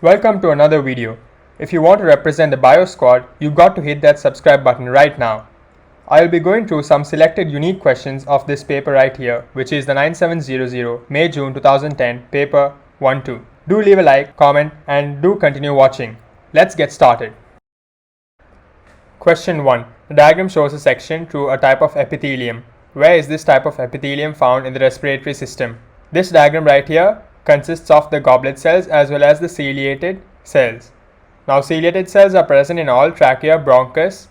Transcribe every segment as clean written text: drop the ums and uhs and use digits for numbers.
Welcome to another video. If you want to represent the Bio Squad, you've got to hit that subscribe button right now. I'll be going through some selected unique questions of this paper right here, which is the 9700 May-June 2010 paper 1-2. Do leave a like, comment, and do continue watching. Let's get started. Question 1. The diagram shows a section through a type of epithelium. Where is this type of epithelium found in the respiratory system? This diagram right here consists of the goblet cells as well as the ciliated cells. Now ciliated cells are present in all trachea, bronchus,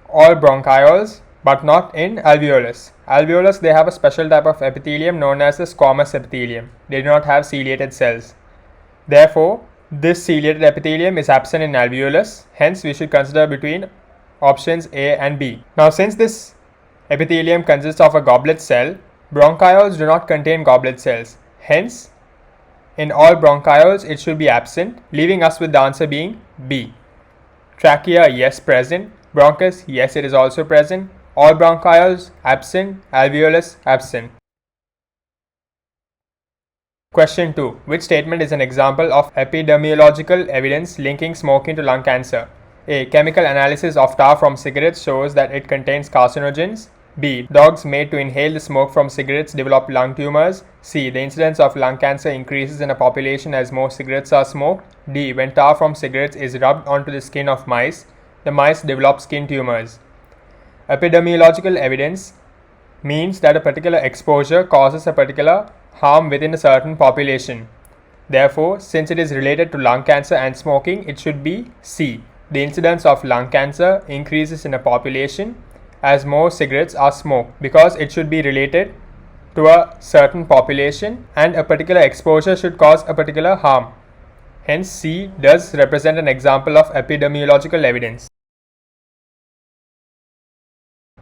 all bronchioles, but not in alveolus. Alveolus, they have a special type of epithelium known as the squamous epithelium. They do not have ciliated cells. Therefore, this ciliated epithelium is absent in alveolus. Hence, we should consider between options A and B. Now, since this epithelium consists of a goblet cell, bronchioles do not contain goblet cells. Hence, in all bronchioles, it should be absent, leaving us with the answer being B. Trachea, yes, present. Bronchus, yes, it is also present. All bronchioles, absent. Alveolus, absent. Question 2. Which statement is an example of epidemiological evidence linking smoking to lung cancer? A. Chemical analysis of tar from cigarettes shows that it contains carcinogens. B. Dogs made to inhale the smoke from cigarettes develop lung tumors. C. The incidence of lung cancer increases in a population as more cigarettes are smoked. D. When tar from cigarettes is rubbed onto the skin of mice, the mice develop skin tumors. Epidemiological evidence means that a particular exposure causes a particular harm within a certain population. Therefore, since it is related to lung cancer and smoking, it should be C. The incidence of lung cancer increases in a population as more cigarettes are smoked, because it should be related to a certain population and a particular exposure should cause a particular harm. Hence, C does represent an example of epidemiological evidence.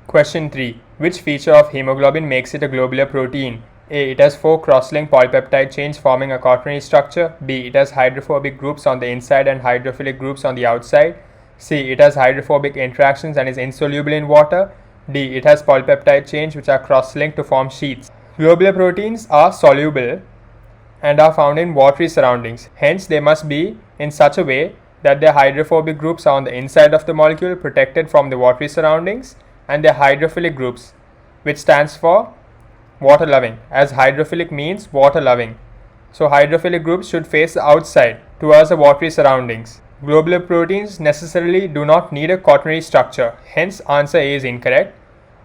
Question 3. Which feature of hemoglobin makes it a globular protein? A. It has 4 cross-linked polypeptide chains forming a quaternary structure. B. It has hydrophobic groups on the inside and hydrophilic groups on the outside. C. It has hydrophobic interactions and is insoluble in water. D. It has polypeptide chains which are cross-linked to form sheets. Globular proteins are soluble and are found in watery surroundings. Hence, they must be in such a way that their hydrophobic groups are on the inside of the molecule, protected from the watery surroundings, and their hydrophilic groups, which stands for water loving, as hydrophilic means water loving. So, hydrophilic groups should face the outside towards the watery surroundings. Globular proteins necessarily do not need a quaternary structure. Hence, answer A is incorrect.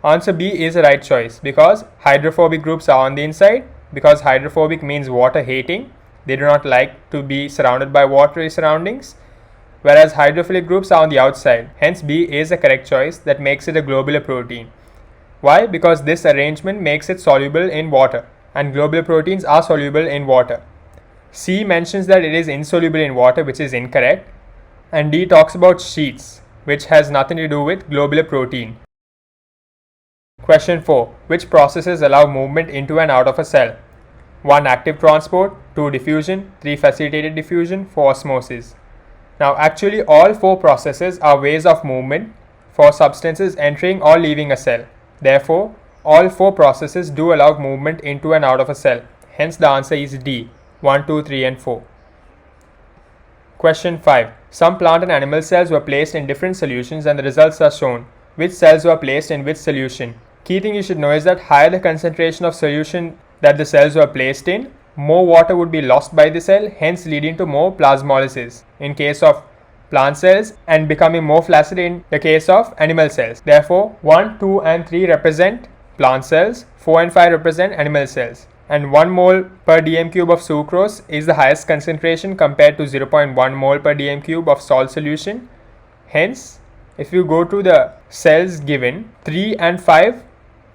Answer B is the right choice because hydrophobic groups are on the inside. Because hydrophobic means water hating. They do not like to be surrounded by watery surroundings. Whereas hydrophilic groups are on the outside. Hence, B is the correct choice that makes it a globular protein. Why? Because this arrangement makes it soluble in water. And globular proteins are soluble in water. C mentions that it is insoluble in water, which is incorrect. And D talks about sheets, which has nothing to do with globular protein. Question 4. Which processes allow movement into and out of a cell? 1. Active transport. 2. Diffusion. 3. Facilitated diffusion. 4. Osmosis. Now, actually, all 4 processes are ways of movement for substances entering or leaving a cell. Therefore, all 4 processes do allow movement into and out of a cell. Hence, the answer is D. 1, 2, 3, and 4. Question 5. Some plant and animal cells were placed in different solutions and the results are shown. Which cells were placed in which solution? Key thing you should know is that higher the concentration of solution that the cells were placed in, more water would be lost by the cell, hence leading to more plasmolysis in case of plant cells and becoming more flaccid in the case of animal cells. Therefore, 1, 2, and 3 represent plant cells, 4 and 5 represent animal cells. And 1 mole per dm cube of sucrose is the highest concentration compared to 0.1 mole per dm cube of salt solution. Hence, if you go to the cells given, 3 and 5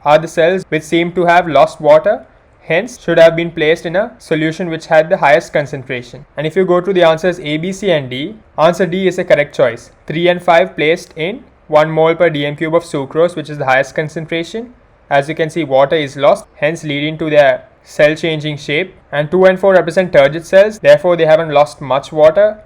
are the cells which seem to have lost water, hence should have been placed in a solution which had the highest concentration. And if you go to the answers A, B, C and D, answer D is the correct choice. 3 and 5 placed in 1 mole per dm cube of sucrose, which is the highest concentration. As you can see, water is lost, hence leading to their cell changing shape. And 2 and 4 represent turgid cells, therefore they haven't lost much water.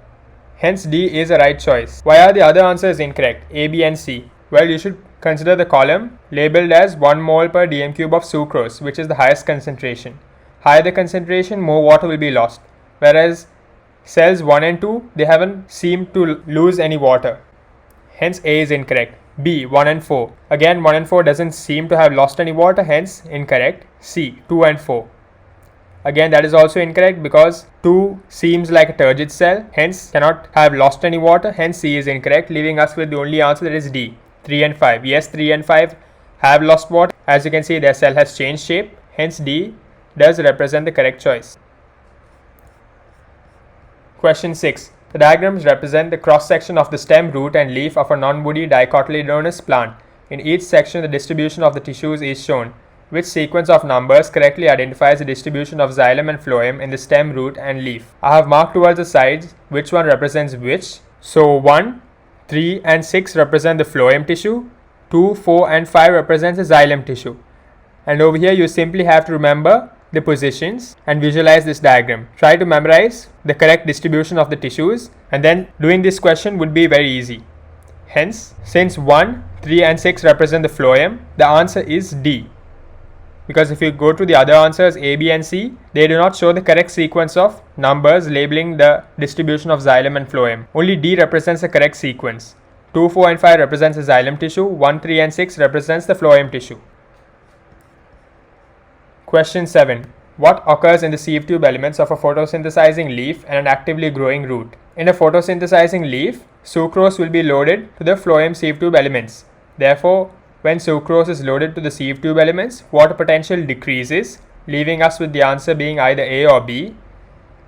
Hence D is the right choice. Why are the other answers incorrect? A, B and C. Well, you should consider the column labeled as 1 mole per dm cube of sucrose, which is the highest concentration. Higher the concentration, more water will be lost. Whereas cells 1 and 2, they haven't seemed to lose any water. Hence A is incorrect. B, 1 and 4. Again 1 and 4 doesn't seem to have lost any water, hence incorrect. C, 2 and 4. Again that is also incorrect because 2 seems like a turgid cell, hence cannot have lost any water, hence C is incorrect, leaving us with the only answer, that is D, 3 and 5. Yes, 3 and 5 have lost water. As you can see, their cell has changed shape, hence D does represent the correct choice. Question 6. The diagrams represent the cross-section of the stem, root and leaf of a non-woody dicotyledonous plant. In each section, the distribution of the tissues is shown. Which sequence of numbers correctly identifies the distribution of xylem and phloem in the stem, root and leaf? I have marked towards the sides which one represents which. So 1, 3 and 6 represent the phloem tissue, 2, 4 and 5 represents the xylem tissue. And over here you simply have to remember the positions and visualize this diagram. Try to memorize the correct distribution of the tissues, and then doing this question would be very easy. Hence, since 1, 3 and 6 represent the phloem, the answer is D. Because if you go to the other answers A, B and C, they do not show the correct sequence of numbers labeling the distribution of xylem and phloem. Only D represents the correct sequence. 2, 4 and 5 represents the xylem tissue, 1, 3 and 6 represents the phloem tissue. Question 7. What occurs in the sieve tube elements of a photosynthesizing leaf and an actively growing root? In a photosynthesizing leaf, sucrose will be loaded to the phloem sieve tube elements. Therefore, when sucrose is loaded to the sieve tube elements, water potential decreases, leaving us with the answer being either A or B.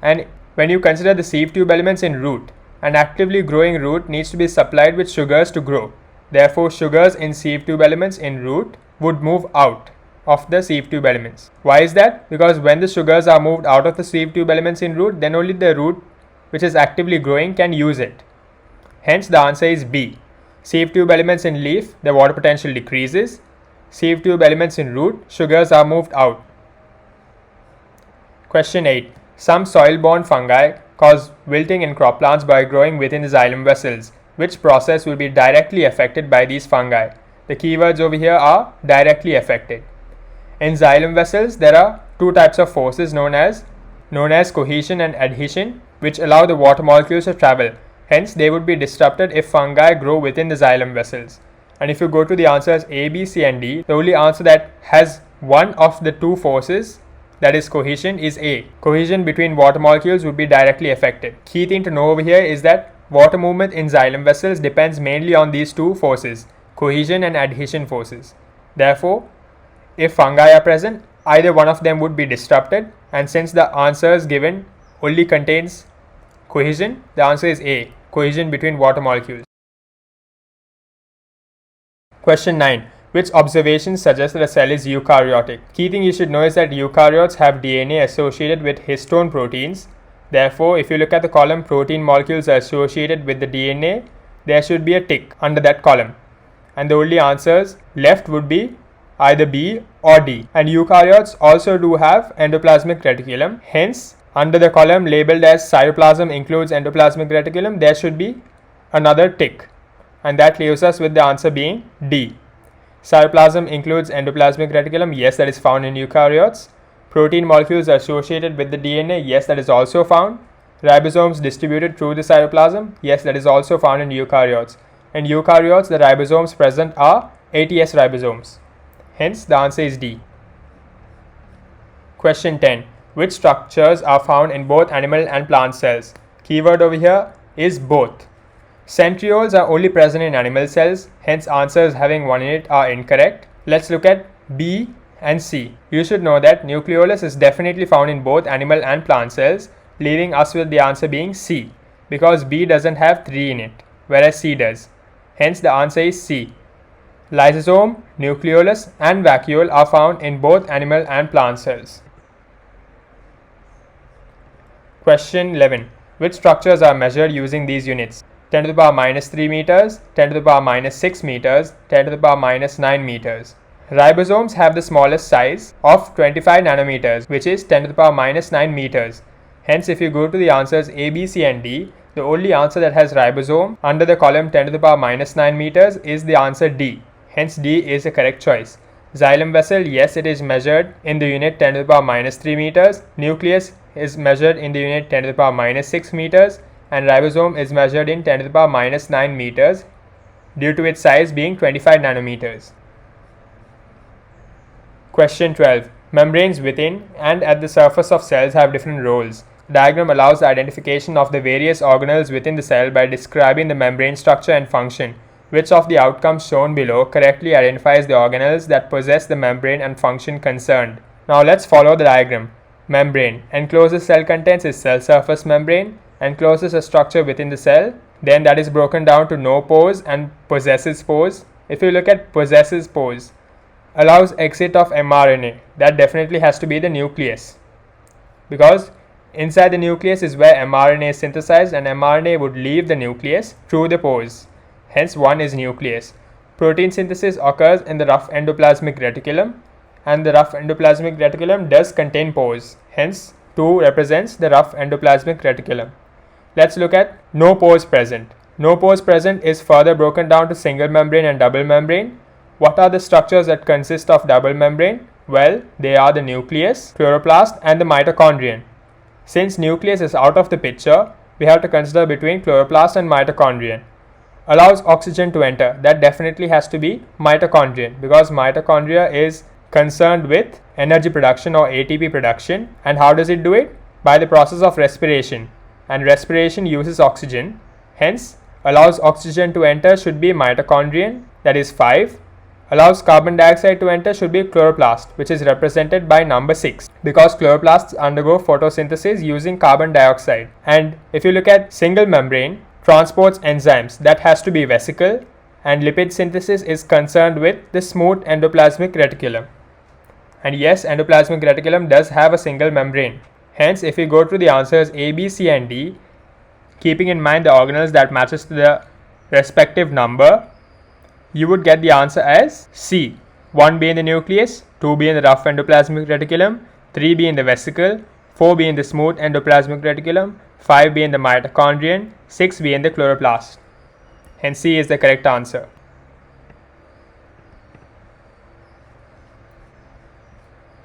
And when you consider the sieve tube elements in root, an actively growing root needs to be supplied with sugars to grow. Therefore, sugars in sieve tube elements in root would move out of the sieve tube elements. Why is that? Because when the sugars are moved out of the sieve tube elements in root, then only the root which is actively growing can use it. Hence the answer is B. Sieve tube elements in leaf, the water potential decreases. Sieve tube elements in root, sugars are moved out. Question 8. Some soil-borne fungi cause wilting in crop plants by growing within the xylem vessels. Which process will be directly affected by these fungi? The keywords over here are directly affected. In xylem vessels, there are two types of forces known as cohesion and adhesion, which allow the water molecules to travel. Hence, they would be disrupted if fungi grow within the xylem vessels. And if you go to the answers A, B, C and D, the only answer that has one of the two forces, that is cohesion, is A. Cohesion between water molecules would be directly affected. Key thing to know over here is that water movement in xylem vessels depends mainly on these two forces, cohesion and adhesion forces. Therefore, if fungi are present, either one of them would be disrupted, and since the answers given only contains cohesion, the answer is A, cohesion between water molecules. Question 9. Which observations suggest that a cell is eukaryotic? Key thing you should know is that eukaryotes have DNA associated with histone proteins. Therefore, if you look at the column protein molecules are associated with the DNA, there should be a tick under that column. And the only answers left would be either B or D. And eukaryotes also do have endoplasmic reticulum. Hence, under the column labeled as cytoplasm includes endoplasmic reticulum, there should be another tick. And that leaves us with the answer being D. Cytoplasm includes endoplasmic reticulum. Yes, that is found in eukaryotes. Protein molecules are associated with the DNA. Yes, that is also found. Ribosomes distributed through the cytoplasm. Yes, that is also found in eukaryotes. In eukaryotes, the ribosomes present are ATS ribosomes. Hence, the answer is D. Question 10. Which structures are found in both animal and plant cells? Keyword over here is both. Centrioles are only present in animal cells, hence answers having one in it are incorrect. Let's look at B and C. You should know that nucleolus is definitely found in both animal and plant cells, leaving us with the answer being C, because B doesn't have 3 in it, whereas C does. Hence the answer is C. Lysosome, nucleolus and vacuole are found in both animal and plant cells. Question 11. Which structures are measured using these units? 10 to the power minus 3 meters, 10 to the power minus 6 meters, 10 to the power minus 9 meters. Ribosomes have the smallest size of 25 nanometers, which is 10 to the power minus 9 meters. Hence, if you go to the answers A, B, C and D, the only answer that has ribosome under the column 10 to the power minus 9 meters is the answer D. Hence, D is the correct choice. Xylem vessel, yes, it is measured in the unit 10 to the power minus 3 meters. Nucleus is measured in the unit 10 to the power minus 6 meters and ribosome is measured in 10 to the power minus 9 meters due to its size being 25 nanometers. Question 12. Membranes within and at the surface of cells have different roles. The diagram allows the identification of the various organelles within the cell by describing the membrane structure and function. Which of the outcomes shown below correctly identifies the organelles that possess the membrane and function concerned? Now let's follow the diagram. Membrane. Encloses cell contents is cell surface membrane. Encloses a structure within the cell. Then that is broken down to no pores and possesses pores. If you look at possesses pores, allows exit of mRNA. That definitely has to be the nucleus, because inside the nucleus is where mRNA is synthesized and mRNA would leave the nucleus through the pores. Hence 1 is nucleus. Protein synthesis occurs in the rough endoplasmic reticulum and the rough endoplasmic reticulum does contain pores. Hence 2 represents the rough endoplasmic reticulum. Let's look at no pores present. No pores present is further broken down to single membrane and double membrane. What are the structures that consist of double membrane? Well, they are the nucleus, chloroplast and the mitochondrion. Since nucleus is out of the picture, we have to consider between chloroplast and mitochondrion. Allows oxygen to enter. That definitely has to be mitochondrion, because mitochondria is concerned with energy production or ATP production. And how does it do it? By the process of respiration. And respiration uses oxygen. Hence, allows oxygen to enter should be mitochondrion, that is 5. Allows carbon dioxide to enter should be chloroplast, which is represented by number 6, because chloroplasts undergo photosynthesis using carbon dioxide. And if you look at single membrane, transports enzymes, that has to be vesicle, and lipid synthesis is concerned with the smooth endoplasmic reticulum. And yes, endoplasmic reticulum does have a single membrane. Hence, if we go to the answers A, B, C and D, keeping in mind the organelles that matches to the respective number, you would get the answer as C. 1B in the nucleus, 2B in the rough endoplasmic reticulum, 3B in the vesicle, 4B in the smooth endoplasmic reticulum, 5B in the mitochondrion, 6B in the chloroplast. Hence C is the correct answer.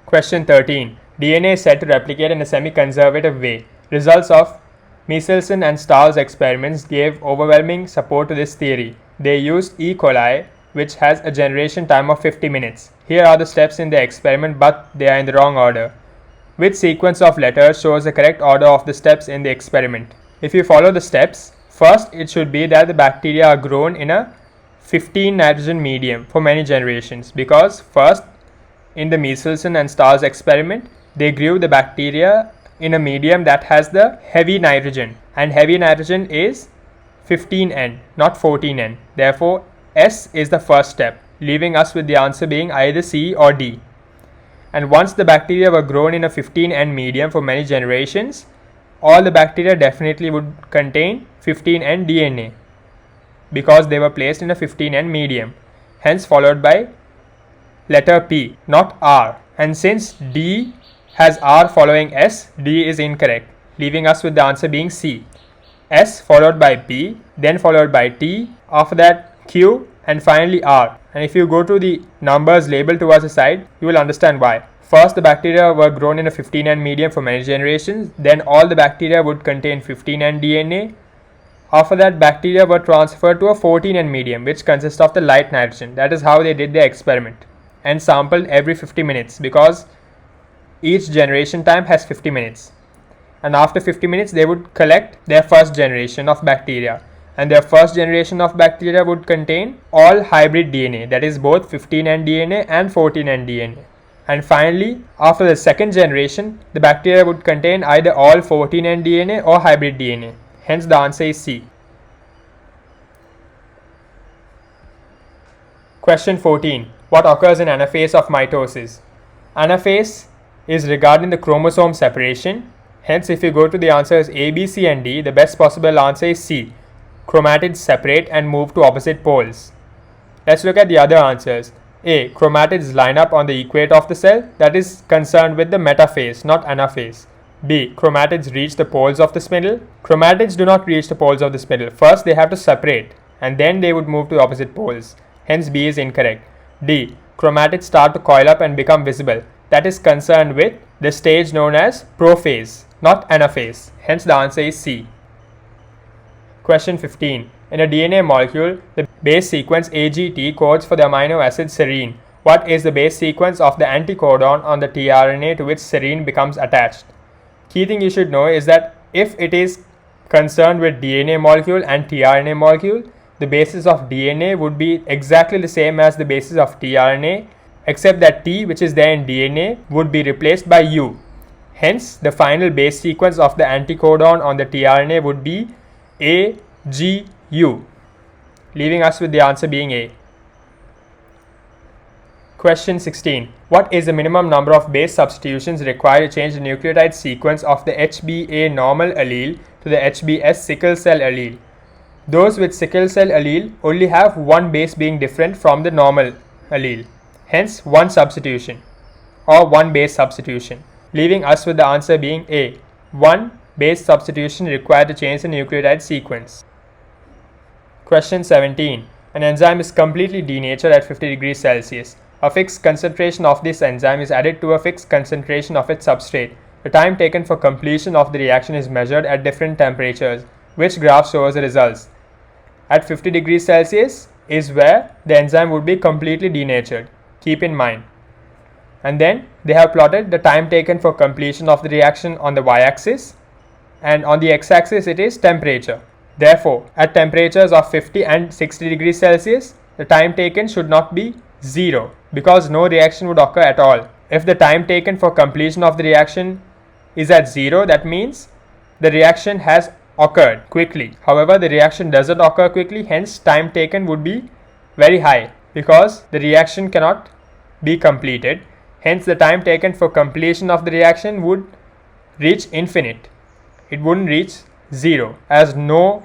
Question 13. DNA is said to replicate in a semi-conservative way. Results of Michelson and Stahl's experiments gave overwhelming support to this theory. They used E. coli, which has a generation time of 50 minutes. Here are the steps in the experiment, but they are in the wrong order. Which sequence of letters shows the correct order of the steps in the experiment? If you follow the steps, first it should be that the bacteria are grown in a 15 nitrogen medium for many generations, because first in the Michelson and Stahl's experiment, they grew the bacteria in a medium that has the heavy nitrogen, and heavy nitrogen is 15N, not 14N. Therefore, S is the first step, leaving us with the answer being either C or D. And once the bacteria were grown in a 15N medium for many generations, all the bacteria definitely would contain 15N DNA, because they were placed in a 15N medium. Hence followed by letter P, not R. And since D has R following S, D is incorrect, leaving us with the answer being C. S followed by P, then followed by T, after that Q, and finally R. And if you go to the numbers labeled towards the side, you will understand why. First, the bacteria were grown in a 15N medium for many generations. Then all the bacteria would contain 15N DNA. After that, bacteria were transferred to a 14N medium, which consists of the light nitrogen. That is how they did their experiment, and sampled every 50 minutes, because each generation time has 50 minutes. And after 50 minutes, they would collect their first generation of bacteria. And their first generation of bacteria would contain all hybrid DNA, that is both 15N DNA and 14N DNA. And finally, after the second generation, the bacteria would contain either all 14N DNA or hybrid DNA. Hence the answer is C. Question 14. What occurs in anaphase of mitosis? Anaphase is regarding the chromosome separation. Hence, if you go to the answers A, B, C and D, the best possible answer is C. Chromatids separate and move to opposite poles. Let's look at the other answers. A. Chromatids line up on the equator of the cell, that is concerned with the metaphase, not anaphase. B. Chromatids reach the poles of the spindle. Chromatids do not reach the poles of the spindle. First, they have to separate, and then they would move to opposite poles. Hence, B is incorrect. D. Chromatids start to coil up and become visible. that is concerned with the stage known as prophase, not anaphase. Hence the answer is C. Question 15. In a DNA molecule, the base sequence AGT codes for the amino acid serine. What is the base sequence of the anticodon on the tRNA to which serine becomes attached? Key thing you should know is that if it is concerned with DNA molecule and tRNA molecule, the basis of DNA would be exactly the same as the basis of tRNA, except that T, which is there in DNA, would be replaced by U. Hence, the final base sequence of the anticodon on the tRNA would be AGU, leaving us with the answer being A. Question 16. What is the minimum number of base substitutions required to change the nucleotide sequence of the HbA normal allele to the HbS sickle cell allele? Those with sickle cell allele only have one base being different from the normal allele. Hence, one substitution or one base substitution, leaving us with the answer being A. One base substitution required to change the nucleotide sequence. Question 17. An enzyme is completely denatured at 50 degrees Celsius. A fixed concentration of this enzyme is added to a fixed concentration of its substrate. The time taken for completion of the reaction is measured at different temperatures. Which graph shows the results? At 50 degrees Celsius is where the enzyme would be completely denatured. Keep in mind. And then they have plotted the time taken for completion of the reaction on the y-axis, and on the x-axis it is temperature. Therefore, at temperatures of 50 and 60 degrees Celsius, the time taken should not be 0 because no reaction would occur at all. If the time taken for completion of the reaction is at 0, that means the reaction has occurred quickly. However, the reaction doesn't occur quickly, hence time taken would be very high because the reaction cannot be completed. Hence, the time taken for completion of the reaction would reach infinite. It wouldn't reach 0 as no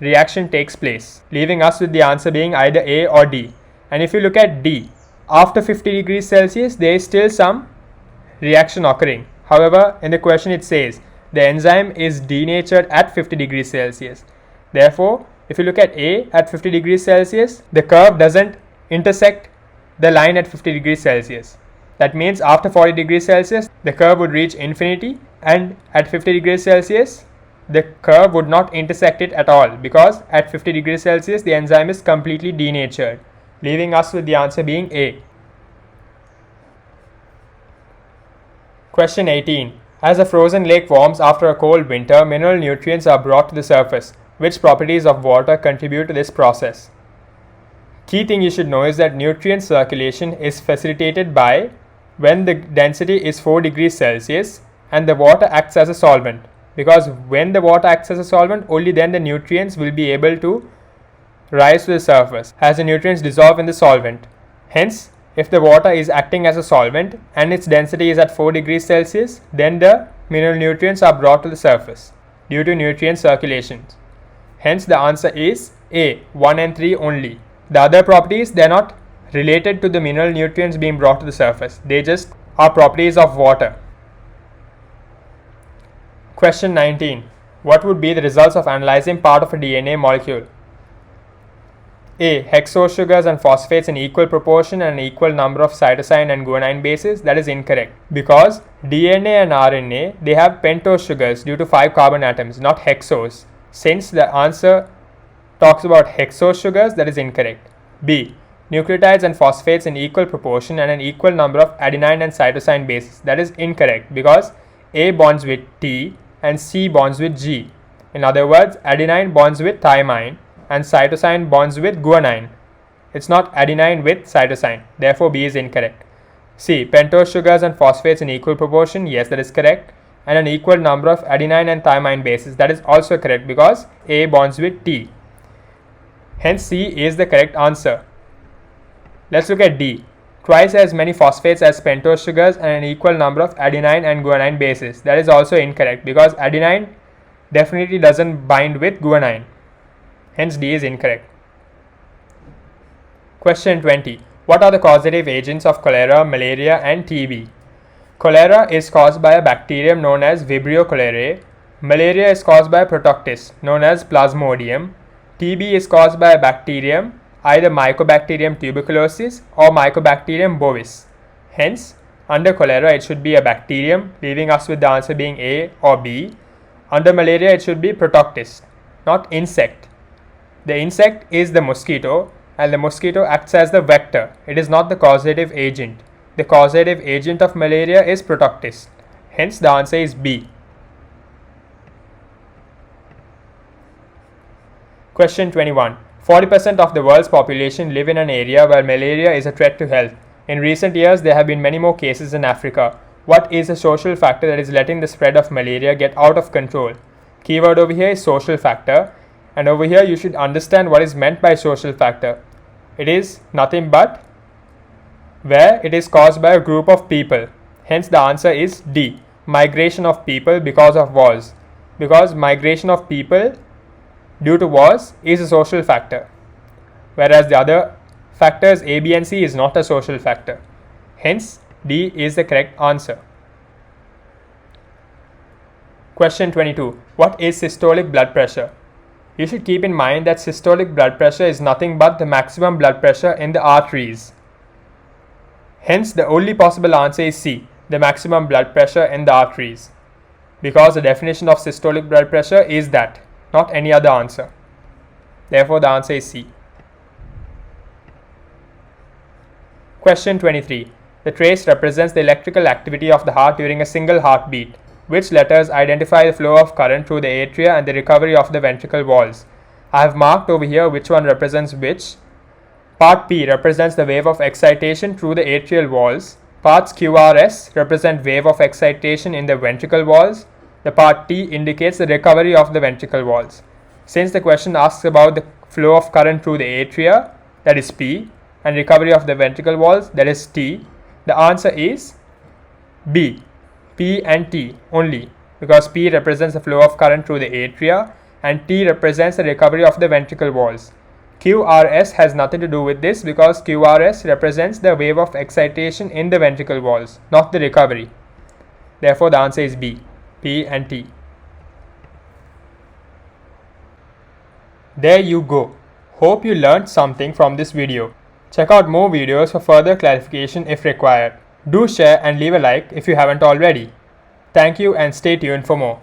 reaction takes place, leaving us with the answer being either A or D. And if you look at D, after 50 degrees Celsius, there is still some reaction occurring. However, in the question it says the enzyme is denatured at 50 degrees Celsius. Therefore, if you look at A at 50 degrees Celsius, the curve doesn't intersect the line at 50 degrees Celsius. That means after 40 degrees Celsius, the curve would reach infinity, and at 50 degrees Celsius, the curve would not intersect it at all because at 50 degrees Celsius, the enzyme is completely denatured, leaving us with the answer being A. Question 18. As a frozen lake warms after a cold winter, mineral nutrients are brought to the surface. Which properties of water contribute to this process? Key thing you should know is that nutrient circulation is facilitated by when the density is 4 degrees Celsius and the water acts as a solvent, because when the water acts as a solvent, only then the nutrients will be able to rise to the surface as the nutrients dissolve in the solvent. Hence, if the water is acting as a solvent and its density is at 4 degrees Celsius, then the mineral nutrients are brought to the surface due to nutrient circulation. Hence, the answer is A, 1 and 3 only. The other properties, they are not related to the mineral nutrients being brought to the surface. They just are properties of water. Question 19. What would be the results of analyzing part of a DNA molecule? A. Hexose sugars and phosphates in equal proportion and an equal number of cytosine and guanine bases. That is incorrect because DNA and RNA, they have pentose sugars due to 5 carbon atoms, not hexose. Since the answer talks about hexose sugars, that is incorrect. B. Nucleotides and phosphates in equal proportion and an equal number of adenine and cytosine bases. That is incorrect because A bonds with T and C bonds with G. In other words, adenine bonds with thymine and cytosine bonds with guanine. It's not adenine with cytosine. Therefore, B is incorrect. C. Pentose sugars and phosphates in equal proportion. Yes, that is correct. And an equal number of adenine and thymine bases. That is also correct because A bonds with T. Hence, C is the correct answer. Let's look at D. Twice as many phosphates as pentose sugars and an equal number of adenine and guanine bases. That is also incorrect because adenine definitely doesn't bind with guanine. Hence, D is incorrect. Question 20. What are the causative agents of cholera, malaria and TB? Cholera is caused by a bacterium known as Vibrio cholerae. Malaria is caused by a protoctis known as Plasmodium. TB is caused by a bacterium, either Mycobacterium tuberculosis or Mycobacterium bovis. Hence, Under cholera, it should be a bacterium, leaving us with the answer being A or B. Under malaria, it should be protoctist, not insect. The insect is the mosquito, and the mosquito acts as the vector. It is not the causative agent. The causative agent of malaria is protoctist. Hence, the answer is B. Question 21. 40% of the world's population live in an area where malaria is a threat to health. In recent years, there have been many more cases in Africa. What is the social factor that is letting the spread of malaria get out of control? Keyword over here is social factor, and over here you should understand what is meant by social factor. It is nothing but where it is caused by a group of people. Hence the answer is D. Migration of people because of wars. Because migration of people due to wars is a social factor, whereas the other factors A, B and C is not a social factor. Hence D is the correct answer. Question 22. What is systolic blood pressure? You should keep in mind that systolic blood pressure is nothing but the maximum blood pressure in the arteries. Hence the only possible answer is C, the maximum blood pressure in the arteries, because the definition of systolic blood pressure is that, not any other answer. Therefore the answer is C. Question 23. The trace represents the electrical activity of the heart during a single heartbeat. Which letters identify the flow of current through the atria and the recovery of the ventricle walls? I have marked over here which one represents which. Part P represents the wave of excitation through the atrial walls. Parts Q, R, S represent wave of excitation in the ventricle walls. The part T indicates the recovery of the ventricle walls. Since the question asks about the flow of current through the atria, that is P, and recovery of the ventricle walls, that is T, the answer is B. P and T only, because P represents the flow of current through the atria and T represents the recovery of the ventricle walls. QRS has nothing to do with this because QRS represents the wave of excitation in the ventricle walls, not the recovery. Therefore, the answer is B, P and T. There you go. Hope you learned something from this video. Check out more videos for further clarification if required. Do share and leave a like if you haven't already. Thank you and stay tuned for more.